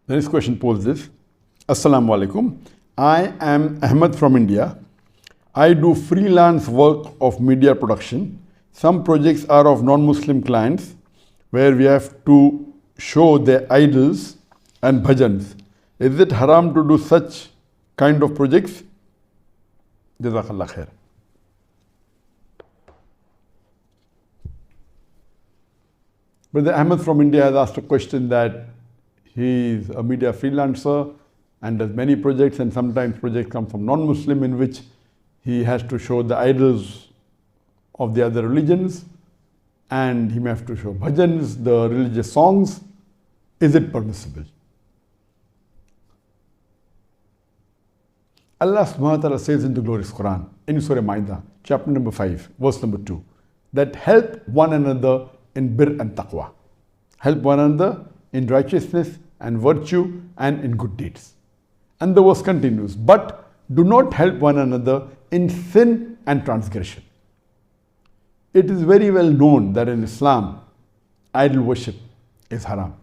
The next question posed this. Assalamu alaikum. I am Ahmed from India. I do freelance work of media production. Some projects are of non-Muslim clients where we have to show their idols and bhajans. Is it haram to do such kind of projects? Jazakallah khair. Brother Ahmed from India has asked a question that he is a media freelancer and does many projects, and sometimes projects come from non-Muslim in which he has to show the idols of the other religions, and he may have to show bhajans, the religious songs. Is it permissible? Allah subhanahu wa ta'ala says in the glorious Quran, in Surah Ma'idah, chapter number 5, verse number 2, that help one another in bir and taqwa. Help one another in righteousness and virtue and in good deeds. And the verse continues, but do not help one another in sin and transgression. It is very well known that in Islam, idol worship is haram.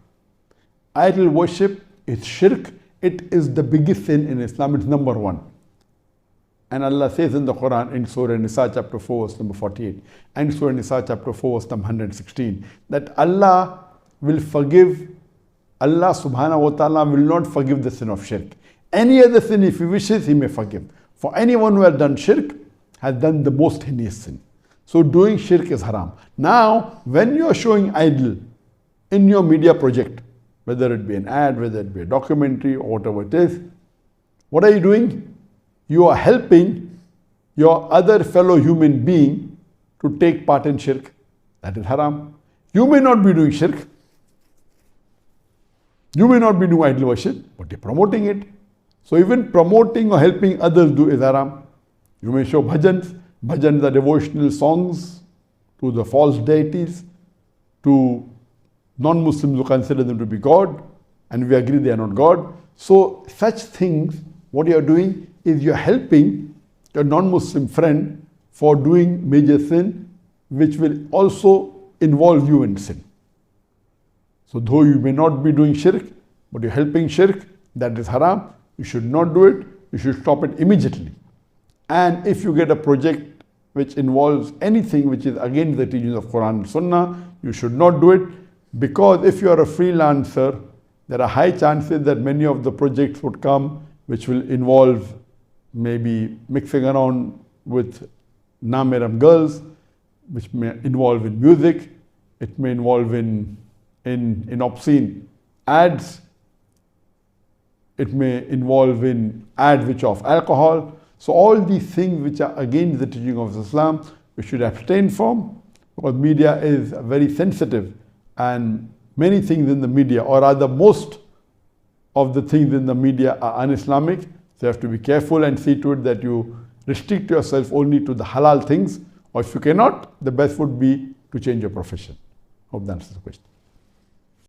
Idol worship is shirk. It is the biggest sin in Islam. It's number one. And Allah says in the Quran, in Surah Nisa chapter 4, verse number 48, and Surah Nisa chapter 4, verse number 116, that Allah will forgive, Allah subhanahu wa ta'ala will not forgive the sin of shirk. Any other sin, if He wishes, He may forgive. For anyone who has done shirk, has done the most heinous sin. So doing shirk is haram. Now, when you are showing idol in your media project, whether it be an ad, whether it be a documentary or whatever it is, what are you doing? You are helping your other fellow human being to take part in shirk. That is haram. You may not be doing shirk. You may not be doing idol worship, but you're promoting it. So even promoting or helping others do is haram. You may show bhajans. Bhajans are devotional songs to the false deities, to non-Muslims who consider them to be God, and we agree they are not God. So such things, what you are doing is you are helping your non-Muslim friend for doing major sin, which will also involve you in sin. So though you may not be doing shirk, but you're helping shirk, that is haram. You should not do it. You should stop it immediately. And if you get a project which involves anything which is against the teachings of Quran and Sunnah, you should not do it, because if you are a freelancer, there are high chances that many of the projects would come which will involve maybe mixing around with non-mahram girls, which may involve in music, it may involve in obscene ads, it may involve in ads which are of alcohol. So all these things which are against the teaching of Islam, we should abstain from, because media is very sensitive, and many things in the media, or rather most of the things in the media, are un-Islamic. So you have to be careful and see to it that you restrict yourself only to the halal things, or if you cannot, the best would be to change your profession. Hope that answers the question.